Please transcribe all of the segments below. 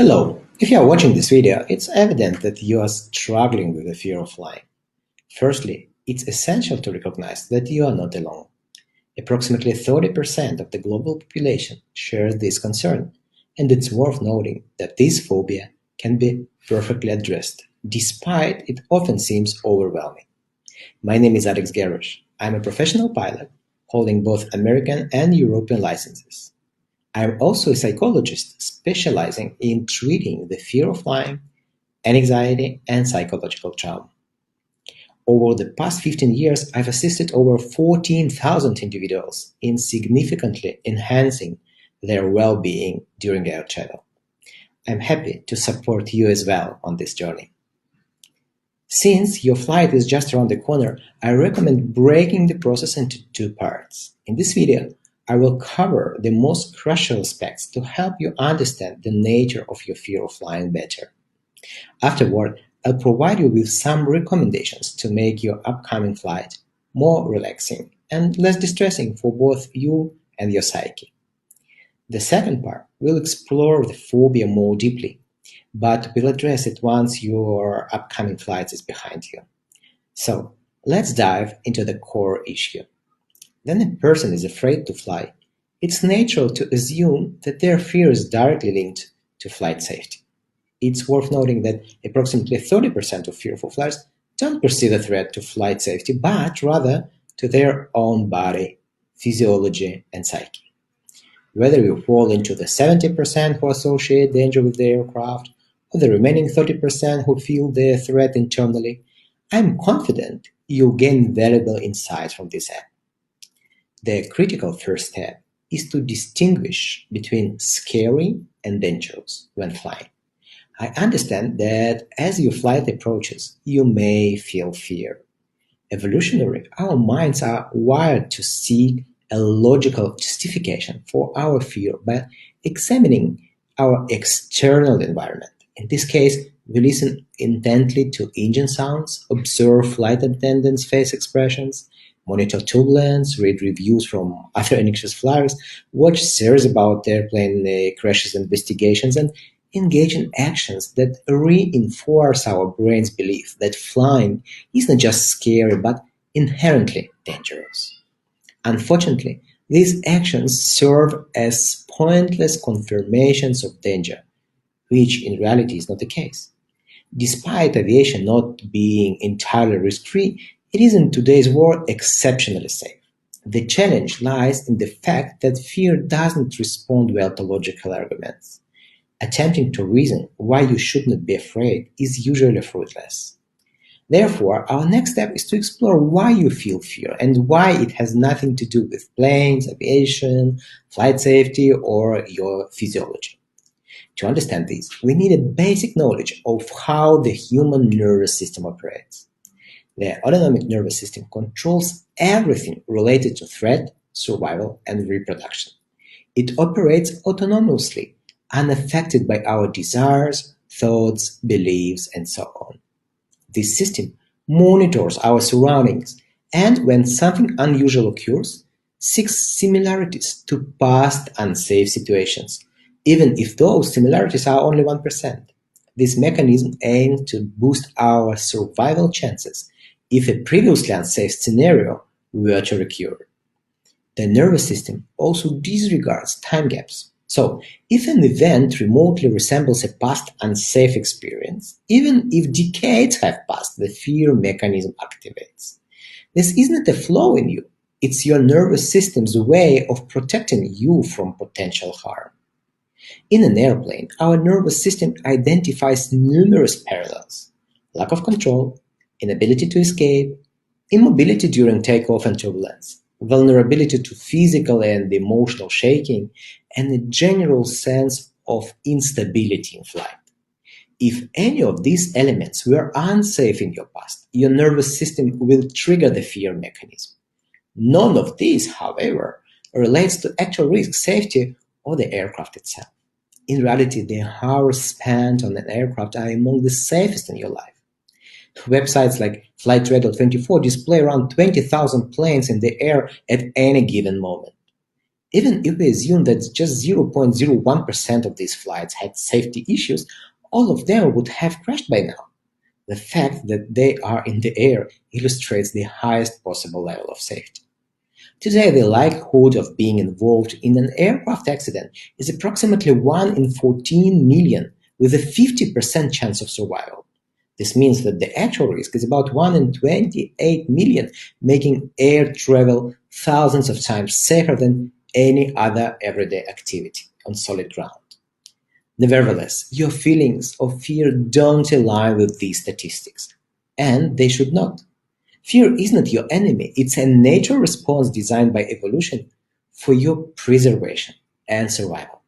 Hello. If you are watching this video, it's evident that you are struggling with the fear of flying. Firstly, it's essential to recognize that you are not alone. Approximately 30% of the global population shares this concern, and it's worth noting that this phobia can be perfectly addressed, despite it often seems overwhelming. My name is Alex Garrosh. I'm a professional pilot holding both American and European licenses. I'm also a psychologist specializing in treating the fear of flying, anxiety, and psychological trauma. Over the past 15 years, I've assisted over 14,000 individuals in significantly enhancing their well-being during air travel. I'm happy to support you as well on this journey. Since your flight is just around the corner, I recommend breaking the process into two parts. In this video, I will cover the most crucial aspects to help you understand the nature of your fear of flying better. Afterward, I'll provide you with some recommendations to make your upcoming flight more relaxing and less distressing for both you and your psyche. The second part will explore the phobia more deeply, but we'll address it once your upcoming flight is behind you. So, let's dive into the core issue. When a person is afraid to fly, it's natural to assume that their fear is directly linked to flight safety. It's worth noting that approximately 30% of fearful flyers don't perceive a threat to flight safety, but rather to their own body, physiology, and psyche. Whether you fall into the 70% who associate danger with the aircraft, or the remaining 30% who feel the threat internally, I'm confident you'll gain valuable insights from this app. The critical first step is to distinguish between scary and dangerous when flying. I understand that as your flight approaches, you may feel fear. Evolutionarily, our minds are wired to seek a logical justification for our fear by examining our external environment. In this case, we listen intently to engine sounds, observe flight attendants' face expressions, monitor turbulence, read reviews from other anxious flyers, watch series about airplane crashes investigations, and engage in actions that reinforce our brain's belief that flying isn't just scary but inherently dangerous. Unfortunately, these actions serve as pointless confirmations of danger, which in reality is not the case. Despite aviation not being entirely risk-free, it is in today's world exceptionally safe. The challenge lies in the fact that fear doesn't respond well to logical arguments. Attempting to reason why you should not be afraid is usually fruitless. Therefore, our next step is to explore why you feel fear and why it has nothing to do with planes, aviation, flight safety, or your physiology. To understand this, we need a basic knowledge of how the human nervous system operates. The autonomic nervous system controls everything related to threat, survival, and reproduction. It operates autonomously, unaffected by our desires, thoughts, beliefs, and so on. This system monitors our surroundings and, when something unusual occurs, seeks similarities to past unsafe situations, even if those similarities are only 1%. This mechanism aims to boost our survival chances if a previously unsafe scenario were to recur. The nervous system also disregards time gaps. So, if an event remotely resembles a past unsafe experience, even if decades have passed, the fear mechanism activates. This isn't a flaw in you, it's your nervous system's way of protecting you from potential harm. In an airplane, our nervous system identifies numerous parallels: lack of control, inability to escape, immobility during takeoff and turbulence, vulnerability to physical and emotional shaking, and a general sense of instability in flight. If any of these elements were unsafe in your past, your nervous system will trigger the fear mechanism. None of this, however, relates to actual risk, safety, or the aircraft itself. In reality, the hours spent on an aircraft are among the safest in your life. Websites like Flightradar24 display around 20,000 planes in the air at any given moment. Even if we assume that just 0.01% of these flights had safety issues, all of them would have crashed by now. The fact that they are in the air illustrates the highest possible level of safety. Today, the likelihood of being involved in an aircraft accident is approximately 1 in 14 million, with a 50% chance of survival. This means that the actual risk is about 1 in 28 million, making air travel thousands of times safer than any other everyday activity on solid ground. Nevertheless, your feelings of fear don't align with these statistics, and they should not. Fear is not your enemy, it's a natural response designed by evolution for your preservation and survival.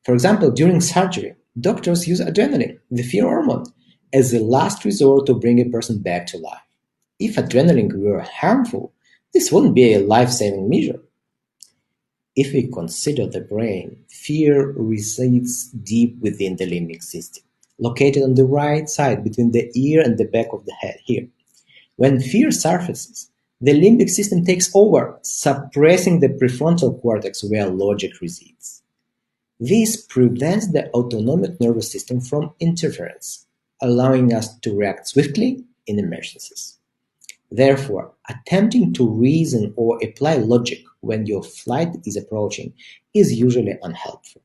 For example, during surgery, doctors use adrenaline, the fear hormone, as a last resort to bring a person back to life. If adrenaline were harmful, this wouldn't be a life saving measure. If we consider the brain, fear resides deep within the limbic system, located on the right side between the ear and the back of the head here. When fear surfaces, the limbic system takes over, suppressing the prefrontal cortex where logic resides. This prevents the autonomic nervous system from interference, allowing us to react swiftly in emergencies. Therefore, attempting to reason or apply logic when your flight is approaching is usually unhelpful.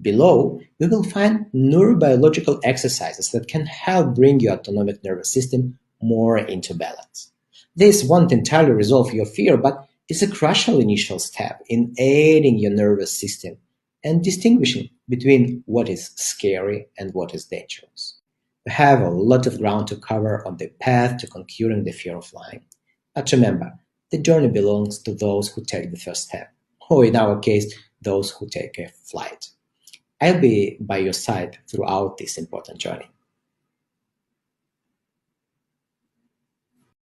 Below, we will find neurobiological exercises that can help bring your autonomic nervous system more into balance. This won't entirely resolve your fear, but it's a crucial initial step in aiding your nervous system and distinguishing between what is scary and what is dangerous. We have a lot of ground to cover on the path to conquering the fear of flying. But remember, the journey belongs to those who take the first step, or in our case, those who take a flight. I'll be by your side throughout this important journey.